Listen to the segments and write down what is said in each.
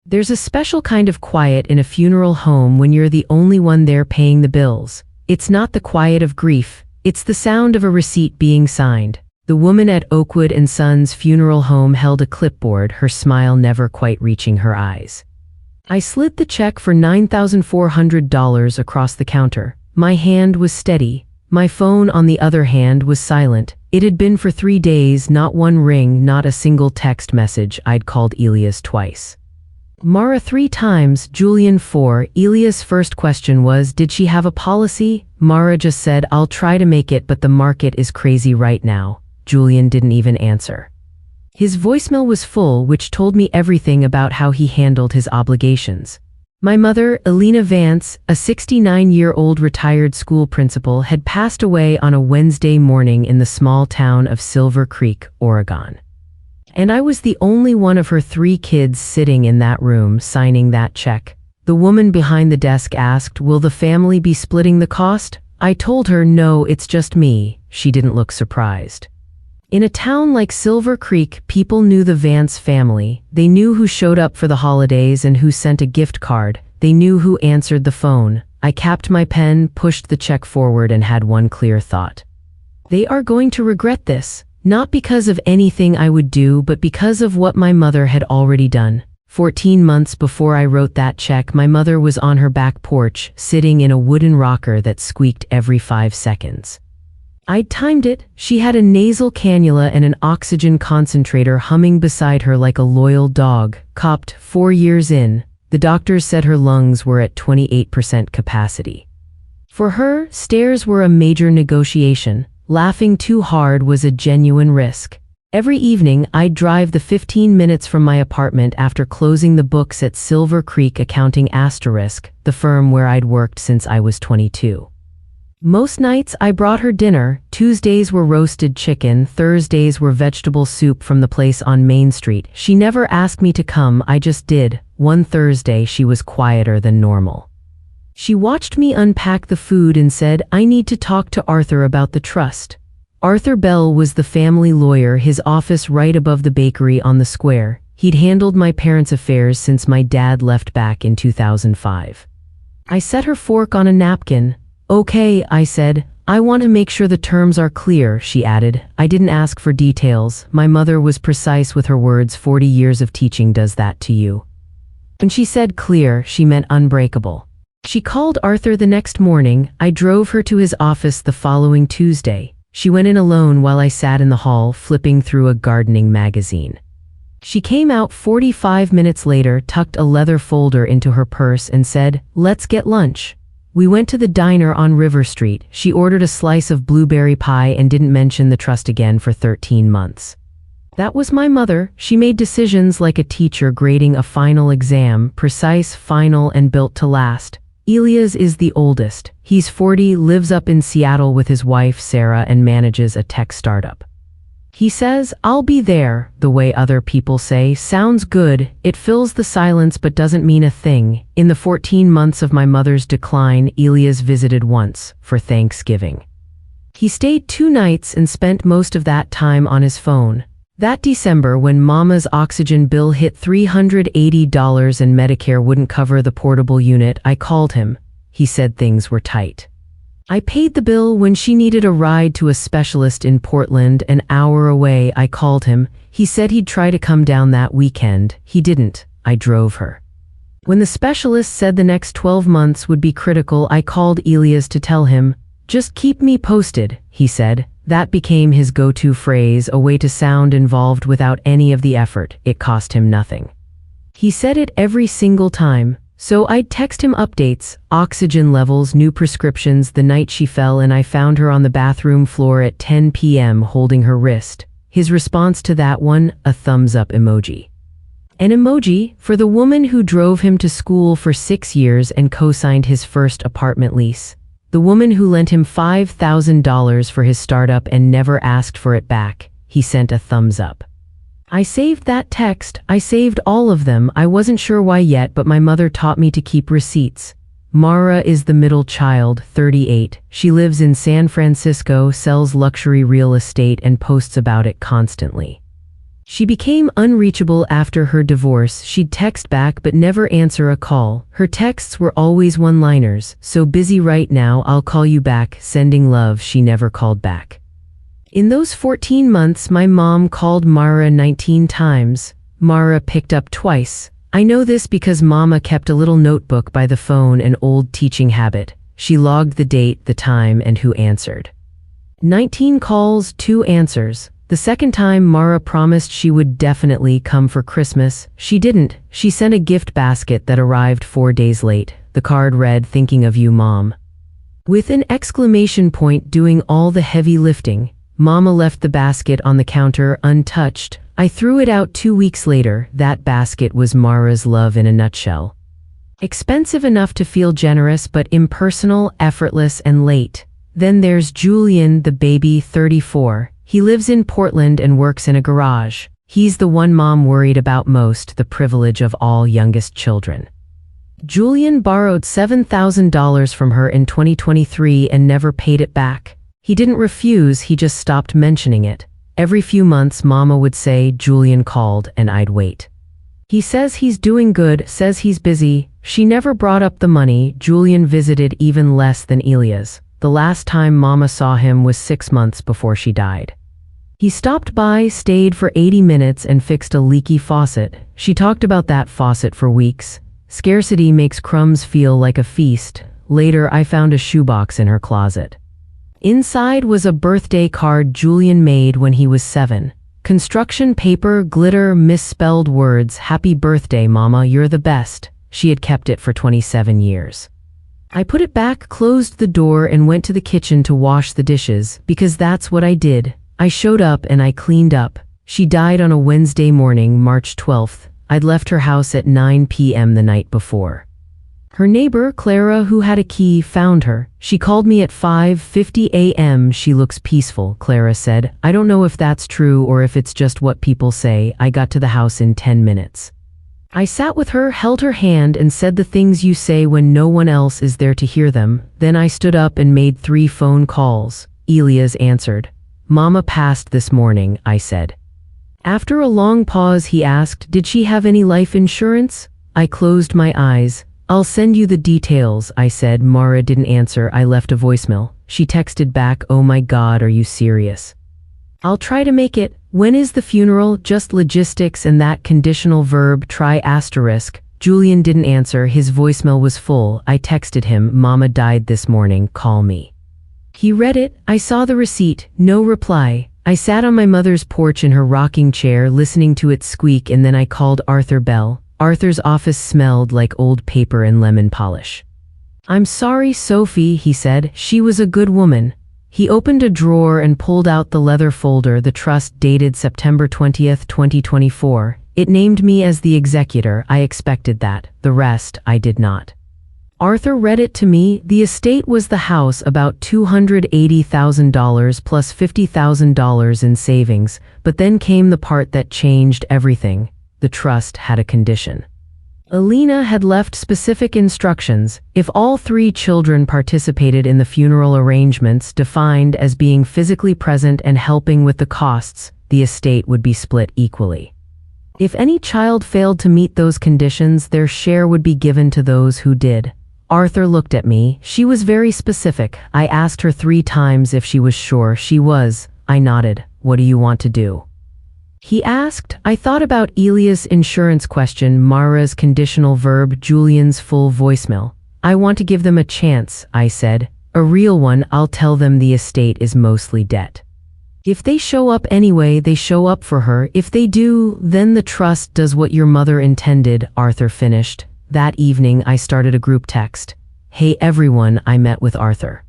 There's a special kind of quiet in a funeral home when you're the only one there paying the bills. It's not the quiet of grief, it's the sound of a receipt being signed. The woman at Oakwood and Sons funeral home held a clipboard, her smile never quite reaching her eyes. I slid the check for $9,400 across the counter. My hand was steady. My phone, on the other hand, was silent. It had been for 3 days, not one ring, not a single text message. I'd called Elias twice. Mara 3 times, Julian 4. Elias' first question was, did she have a policy? Mara just said, I'll try to make it, but the market is crazy right now. Julian didn't even answer. His voicemail was full, which told me everything about how he handled his obligations. My mother, Elena Vance, a 69-year-old retired school principal, had passed away on a Wednesday morning in the small town of Silver Creek, Oregon. And I was the only one of her 3 kids sitting in that room signing that check. The woman behind the desk asked, will the family be splitting the cost? I told her, no, it's just me. She didn't look surprised. In a town like Silver Creek, people knew the Vance family. They knew who showed up for the holidays and who sent a gift card. They knew who answered the phone. I capped my pen, pushed the check forward, and had one clear thought. They are going to regret this, not because of anything I would do, but because of what my mother had already done. 14 months before I wrote that check, my mother was on her back porch, sitting in a wooden rocker that squeaked every 5 seconds. I'd timed it. She had a nasal cannula and an oxygen concentrator humming beside her like a loyal dog. Copped 4 years in, the doctors said her lungs were at 28% capacity. For her, stairs were a major negotiation. Laughing too hard was a genuine risk. Every evening, I'd drive the 15 minutes from my apartment after closing the books at Silver Creek Accounting Asterisk, the firm where I'd worked since I was 22. Most nights I brought her dinner. Tuesdays were roasted chicken, Thursdays were vegetable soup from the place on Main Street. She never asked me to come, I just did. One Thursday she was quieter than normal. She watched me unpack the food and said, I need to talk to Arthur about the trust. Arthur Bell was the family lawyer, his office right above the bakery on the square. He'd handled my parents' affairs since my dad left back in 2005. I set her fork on a napkin. Okay, I said. I want to make sure the terms are clear, she added. I didn't ask for details. My mother was precise with her words. 40 years of teaching does that to you. When she said clear, she meant unbreakable. She called Arthur the next morning. I drove her to his office the following Tuesday. She went in alone while I sat in the hall, flipping through a gardening magazine. She came out 45 minutes later, tucked a leather folder into her purse, and said, let's get lunch. We went to the diner on River Street. She ordered a slice of blueberry pie and didn't mention the trust again for 13 months. That was my mother. She made decisions like a teacher grading a final exam, precise, final, and built to last. Elias is the oldest. He's 40, lives up in Seattle with his wife, Sarah, and manages a tech startup. He says, I'll be there. The way other people say sounds good. It fills the silence but doesn't mean a thing. In the 14 months of my mother's decline, Elias visited once, for Thanksgiving. He stayed 2 nights and spent most of that time on his phone. That December, when Mama's oxygen bill hit $380 and Medicare wouldn't cover the portable unit, I called him. He said things were tight. I paid the bill. When she needed a ride to a specialist in Portland, an hour away, I called him. He said he'd try to come down that weekend. He didn't. I drove her. When the specialist said the next 12 months would be critical, I called Elias to tell him, just keep me posted, he said. That became his go-to phrase, a way to sound involved without any of the effort. It cost him nothing. He said it every single time. So I'd text him updates, oxygen levels, new prescriptions. The night she fell and I found her on the bathroom floor at 10 p.m. holding her wrist. His response to that one, a thumbs up emoji. An emoji for the woman who drove him to school for 6 years and co-signed his first apartment lease. The woman who lent him $5,000 for his startup and never asked for it back. He sent a thumbs up. I saved that text. I saved all of them. I wasn't sure why yet, but my mother taught me to keep receipts. Mara is the middle child, 38. She lives in San Francisco, sells luxury real estate, and posts about it constantly. She became unreachable after her divorce. She'd text back but never answer a call. Her texts were always one-liners. So busy right now, I'll call you back. Sending love. She never called back. In those 14 months, my mom called Mara 19 times. Mara picked up twice. I know this because Mama kept a little notebook by the phone, an old teaching habit. She logged the date, the time, and who answered. 19 calls, 2 answers. The second time, Mara promised she would definitely come for Christmas. She didn't. She sent a gift basket that arrived 4 days late. The card read, "Thinking of you, Mom." With an exclamation point doing all the heavy lifting. Mama left the basket on the counter untouched. I threw it out 2 weeks later. That basket was Mara's love in a nutshell. Expensive enough to feel generous, but impersonal, effortless, and late. Then there's Julian, the baby, 34. He lives in Portland and works in a garage. He's the one Mom worried about most, the privilege of all youngest children. Julian borrowed $7,000 from her in 2023 and never paid it back. He didn't refuse, he just stopped mentioning it. Every few months, Mama would say, "Julian called," and I'd wait. He says he's doing good, says he's busy. She never brought up the money. Julian visited even less than Elias. The last time Mama saw him was 6 months before she died. He stopped by, stayed for 80 minutes, and fixed a leaky faucet. She talked about that faucet for weeks. Scarcity makes crumbs feel like a feast. Later, I found a shoebox in her closet. Inside was a birthday card Julian made when he was 7. Construction paper, glitter, misspelled words, "Happy birthday, Mama, you're the best." She had kept it for 27 years. I put it back, closed the door, and went to the kitchen to wash the dishes, because that's what I did. I showed up and I cleaned up. She died on a Wednesday morning, March 12th. I'd left her house at 9 p.m. the night before. Her neighbor, Clara, who had a key, found her. She called me at 5:50 a.m. "She looks peaceful," Clara said. "I don't know if that's true or if it's just what people say." I got to the house in 10 minutes. I sat with her, held her hand, and said the things you say when no one else is there to hear them. Then I stood up and made 3 phone calls. Elias answered. "Mama passed this morning," I said. After a long pause, he asked, "Did she have any life insurance?" I closed my eyes. "I'll send you the details," I said. Mara didn't answer. I left a voicemail. She texted back, "Oh my God, are you serious? I'll try to make it. When is the funeral?" Just logistics and that conditional verb, try asterisk. Julian didn't answer. His voicemail was full. I texted him, "Mama died this morning, call me." He read it. I saw the receipt. No reply. I sat on my mother's porch in her rocking chair, listening to it squeak, and then I called Arthur Bell. Arthur's office smelled like old paper and lemon polish. "I'm sorry, Sophie," he said. "She was a good woman." He opened a drawer and pulled out the leather folder, the trust dated September 20th, 2024. It named me as the executor. I expected that. The rest, I did not. Arthur read it to me. The estate was the house, about $280,000 plus $50,000 in savings. But then came the part that changed everything. The trust had a condition. Alina had left specific instructions. If all 3 children participated in the funeral arrangements, defined as being physically present and helping with the costs, the estate would be split equally. If any child failed to meet those conditions, their share would be given to those who did. Arthur looked at me. She was very specific. I asked her 3 times if she was sure she was. I nodded. "What do you want to do?" He asked. I thought about Elias' insurance question, Mara's conditional verb, Julian's full voicemail. "I want to give them a chance," I said. "A real one. I'll tell them the estate is mostly debt. If they show up anyway, they show up for her. If they do, then the trust does what your mother intended," Arthur finished. That evening, I started a group text. "Hey everyone, I met with Arthur.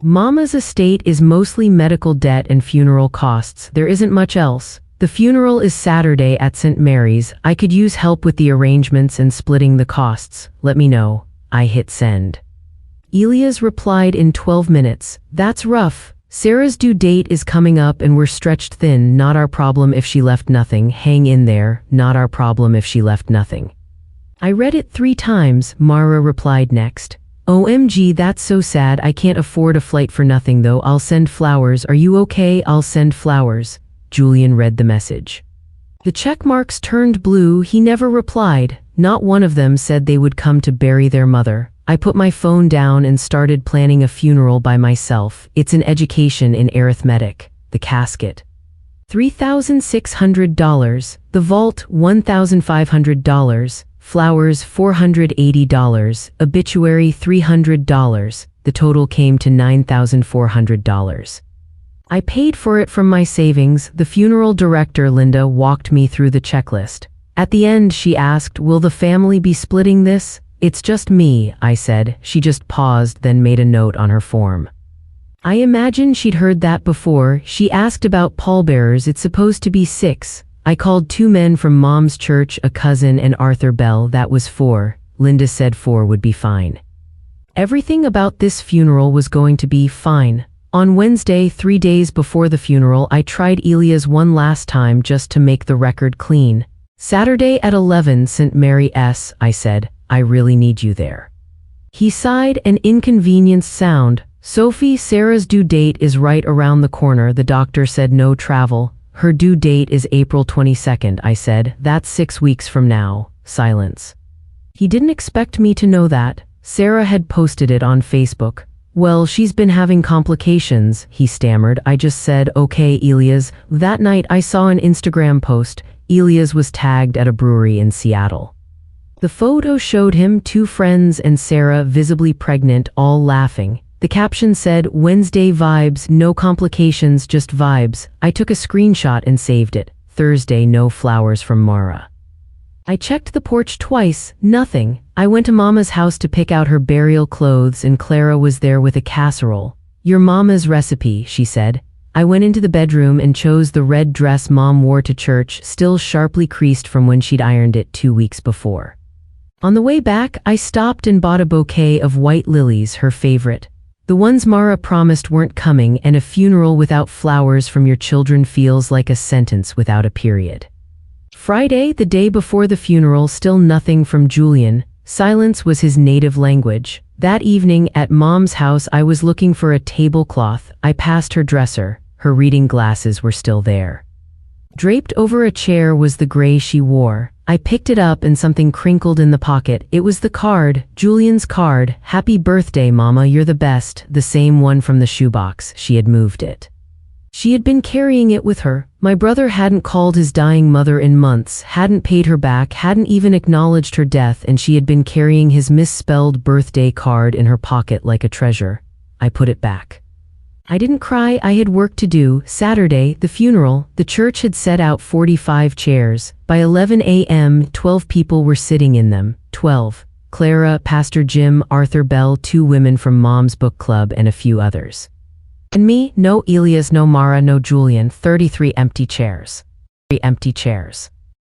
Mama's estate is mostly medical debt and funeral costs. There isn't much else. The funeral is Saturday at St. Mary's. I could use help with the arrangements and splitting the costs. Let me know." I hit send. Elias replied in 12 minutes. "That's rough. Sarah's due date is coming up and we're stretched thin. Not our problem if she left nothing. Hang in there. Not our problem if she left nothing." I read it 3 times. Mara replied next. "OMG, that's so sad. I can't afford a flight for nothing though. I'll send flowers. Are you okay? I'll send flowers." Julian read the message. The check marks turned blue. He never replied. Not one of them said they would come to bury their mother. I put my phone down and started planning a funeral by myself. It's an education in arithmetic. The casket, $3,600. The vault, $1,500. Flowers, $480. Obituary, $300. The total came to $9,400. I paid for it from my savings. The funeral director, Linda, walked me through the checklist. At the end, she asked, "Will the family be splitting this?" "It's just me," I said. She just paused, then made a note on her form. I imagine she'd heard that before. She asked about pallbearers. It's supposed to be 6. I called 2 men from Mom's church, a cousin and Arthur Bell. That was 4. Linda said 4 would be fine. Everything about this funeral was going to be fine. On Wednesday, 3 days before the funeral, I tried Elias one last time just to make the record clean. "Saturday at 11, St. Mary S," I said. "I really need you there." He sighed, an inconvenienced sound. "Sophie, Sarah's due date is right around the corner. The doctor said no travel. Her due date is April 22nd, I said. "That's 6 weeks from now." Silence. He didn't expect me to know that. Sarah had posted it on Facebook. "Well, she's been having complications," he stammered. I just said, "Okay, Elias." That night I saw an Instagram post. Elias was tagged at a brewery in Seattle. The photo showed him, 2 friends and Sarah, visibly pregnant, all laughing. The caption said, "Wednesday vibes, no complications, just vibes." I took a screenshot and saved it. Thursday, no flowers from Mara. I checked the porch twice, nothing. I went to Mama's house to pick out her burial clothes and Clara was there with a casserole. "Your Mama's recipe," she said. I went into the bedroom and chose the red dress Mom wore to church, still sharply creased from when she'd ironed it 2 weeks before. On the way back, I stopped and bought a bouquet of white lilies, her favorite. The ones Mara promised weren't coming, and a funeral without flowers from your children feels like a sentence without a period. Friday, the day before the funeral, still nothing from Julian. Silence was his native language. That evening, at Mom's house, I was looking for a tablecloth. I passed her dresser. Her reading glasses were still there. Draped over a chair was the gray she wore. I picked it up and something crinkled in the pocket. It was the card, Julian's card. "Happy birthday, Mama, you're the best." The same one from the shoebox. She had moved it. She had been carrying it with her. My brother hadn't called his dying mother in months, hadn't paid her back, hadn't even acknowledged her death, and she had been carrying his misspelled birthday card in her pocket like a treasure. I put it back. I didn't cry. I had work to do. Saturday, the funeral. The church had set out 45 chairs. By 11 a.m., 12 people were sitting in them. 12. Clara, Pastor Jim, Arthur Bell, 2 women from Mom's book club, and a few others. And me, no Elias, no Mara, no Julian. 33 empty chairs. 3 empty chairs.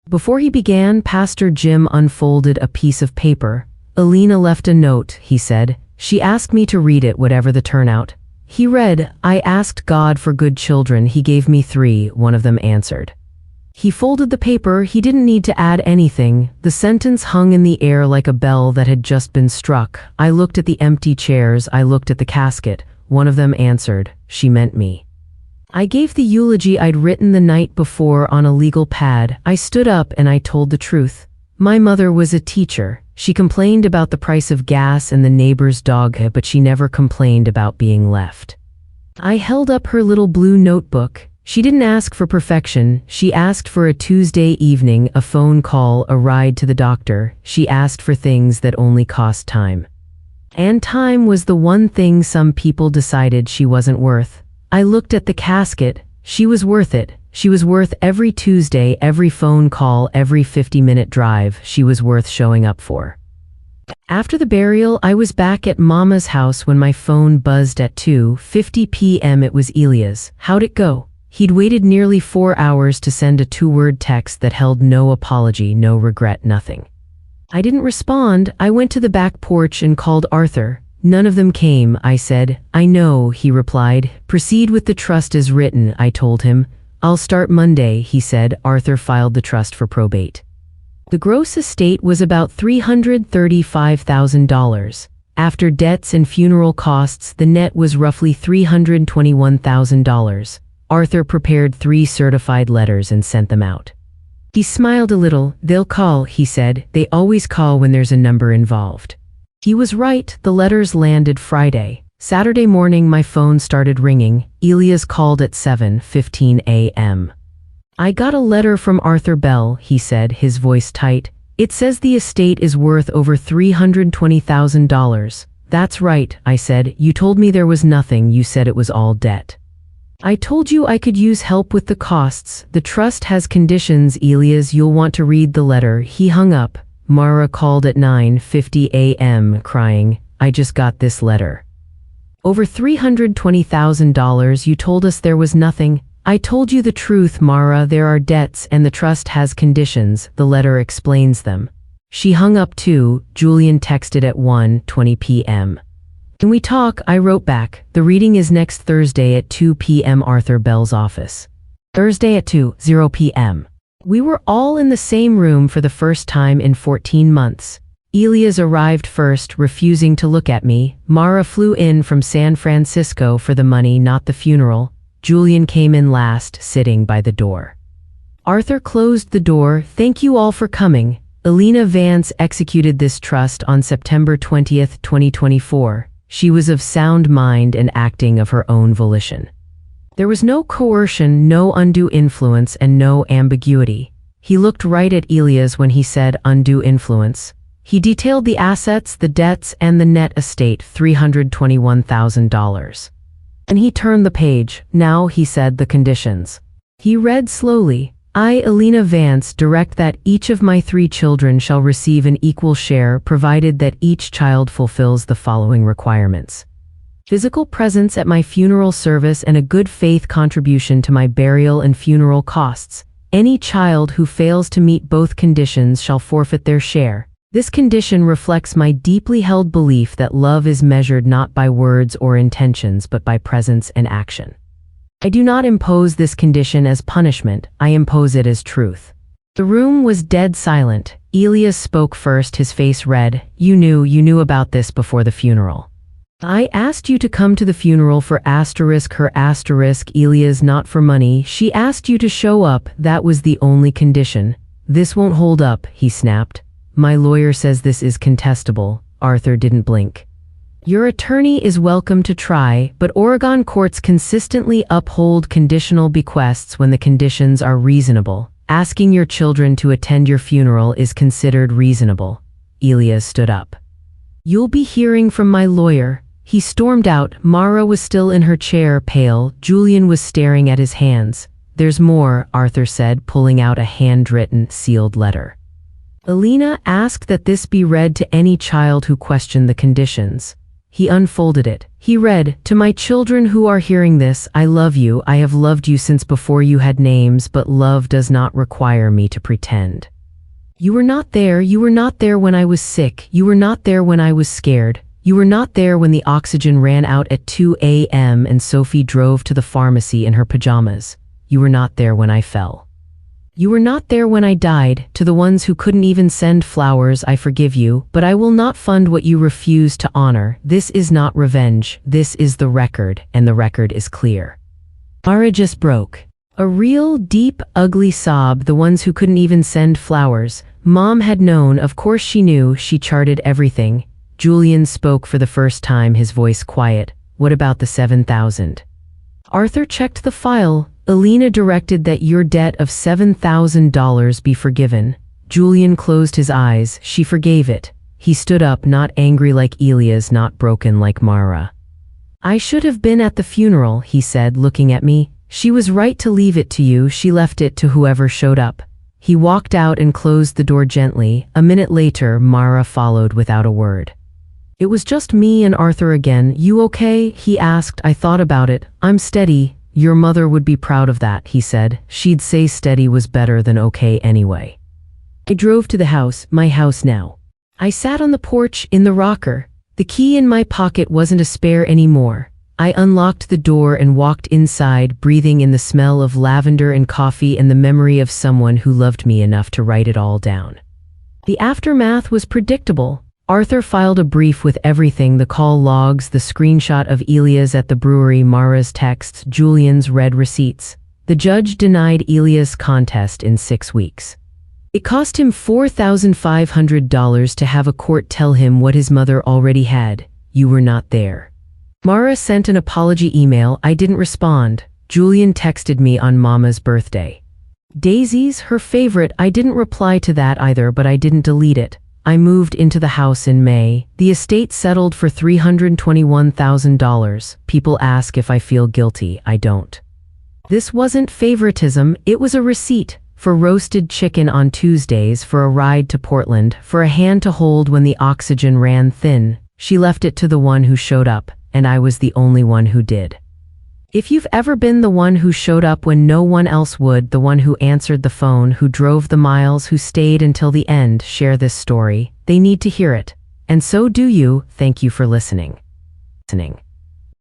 Before he began, Pastor Jim unfolded a piece of paper. "Alina left a note," he said. "She asked me to read it, whatever the turnout." He read, "I asked God for good children. He gave me 3, one of them answered." He folded the paper. He didn't need to add anything. The sentence hung in the air like a bell that had just been struck. I looked at the empty chairs. I looked at the casket. One of them answered. She meant me. I gave the eulogy I'd written the night before on a legal pad. I stood up and I told the truth. My mother was a teacher. She complained about the price of gas and the neighbor's dog, but she never complained about being left. I held up her little blue notebook. She didn't ask for perfection. She asked for a Tuesday evening, a phone call, a ride to the doctor. She asked for things that only cost time. And time was the one thing some people decided she wasn't worth. I looked at the casket. She was worth it. She was worth every Tuesday, every phone call, every 50-minute drive. She was worth showing up for. After the burial, I was back at Mama's house when my phone buzzed at 2:50 p.m. It was Elias. How'd it go? He'd waited nearly 4 hours to send a 2-word text that held no apology, no regret, nothing. I didn't respond. I went to the back porch and called Arthur. None of them came, I said. I know, he replied. Proceed with the trust as written, I told him. I'll start Monday, he said. Arthur filed the trust for probate. The gross estate was about $335,000. After debts and funeral costs, the net was roughly $321,000. Arthur prepared 3 certified letters and sent them out. He smiled a little. "They'll call," he said. "They always call when there's a number involved." He was right. The letters landed Friday. Saturday morning my phone started ringing. Elias called at 7:15 a.m. "I got a letter from Arthur Bell," he said, his voice tight. "It says the estate is worth over $320,000. "That's right," I said. "You told me there was nothing. You said it was all debt." "I told you I could use help with the costs. The trust has conditions, Elias. You'll want to read the letter." He hung up. Mara called at 9:50 a.m. crying, "I just got this letter. Over $320,000. You told us there was nothing." "I told you the truth, Mara. There are debts and the trust has conditions. The letter explains them." She hung up too. Julian texted at 1:20 p.m. "Can we talk?" I wrote back. "The reading is next Thursday at 2 p.m. Arthur Bell's office." Thursday at 2:00 p.m. We were all in the same room for the first time in 14 months. Elias arrived first, refusing to look at me. Mara flew in from San Francisco for the money, not the funeral. Julian came in last, sitting by the door. Arthur closed the door. "Thank you all for coming. Elena Vance executed this trust on September 20th, 2024. She was of sound mind and acting of her own volition. There was no coercion, no undue influence, and no ambiguity." He looked right at Elias when he said undue influence. He detailed the assets, the debts, and the net estate, $321,000. And he turned the page. "Now," he said, "the conditions." He read slowly. "I, Elena Vance, direct that each of my 3 children shall receive an equal share, provided that each child fulfills the following requirements: physical presence at my funeral service and a good faith contribution to my burial and funeral costs. Any child who fails to meet both conditions shall forfeit their share. This condition reflects my deeply held belief that love is measured not by words or intentions but by presence and action. I do not impose this condition as punishment, I impose it as truth." The room was dead silent. Elias spoke first, his face red. You knew about this before the funeral." "I asked you to come to the funeral for her Elias, not for money. She asked you to show up, that was the only condition." "This won't hold up," he snapped. "My lawyer says this is contestable." Arthur didn't blink. "Your attorney is welcome to try, but Oregon courts consistently uphold conditional bequests when the conditions are reasonable. Asking your children to attend your funeral is considered reasonable." Elias stood up. "You'll be hearing from my lawyer." He stormed out. Mara was still in her chair, pale. Julian was staring at his hands. "There's more," Arthur said, pulling out a handwritten, sealed letter. "Elena asked that this be read to any child who questioned the conditions." He unfolded it. He read, "To my children who are hearing this, I love you. I have loved you since before you had names, but love does not require me to pretend. You were not there. You were not there when I was sick. You were not there when I was scared. You were not there when the oxygen ran out at 2 a.m. and Sophie drove to the pharmacy in her pajamas. You were not there when I fell. You were not there when I died. To the ones who couldn't even send flowers, I forgive you, but I will not fund what you refuse to honor. This is not revenge. This is the record, and the record is clear." Mara just broke. A real, deep, ugly sob. The ones who couldn't even send flowers. Mom had known, of course she knew. She charted everything. Julian spoke for the first time, his voice quiet. "What about the 7,000? Arthur checked the file. "Elena directed that your debt of $7,000 be forgiven." Julian closed his eyes. "She forgave it." He stood up, not angry like Elias, not broken like Mara. "I should have been at the funeral," he said, looking at me. "She was right to leave it to you. She left it to whoever showed up." He walked out and closed the door gently. A minute later, Mara followed without a word. "It was just me and Arthur again. You okay?" he asked. "I thought about it. I'm steady." "Your mother would be proud of that," he said. "She'd say steady was better than okay anyway." I drove to the house, my house now. I sat on the porch, in the rocker. The key in my pocket wasn't a spare anymore. I unlocked the door and walked inside, breathing in the smell of lavender and coffee and the memory of someone who loved me enough to write it all down. The aftermath was predictable. Arthur filed a brief with everything: the call logs, the screenshot of Elias at the brewery, Mara's texts, Julian's read receipts. The judge denied Elias' contest in 6 weeks. It cost him $4,500 to have a court tell him what his mother already had. You were not there. Mara sent an apology email. I didn't respond. Julian texted me on Mama's birthday. Daisy's her favorite. I didn't reply to that either, but I didn't delete it. I moved into the house in May. The estate settled for $321,000. People ask if I feel guilty. I don't. This wasn't favoritism, it was a receipt. For roasted chicken on Tuesdays, for a ride to Portland, for a hand to hold when the oxygen ran thin. She left it to the one who showed up, and I was the only one who did. If you've ever been the one who showed up when no one else would, the one who answered the phone, who drove the miles, who stayed until the end, share this story. They need to hear it. And so do you. Thank you for listening.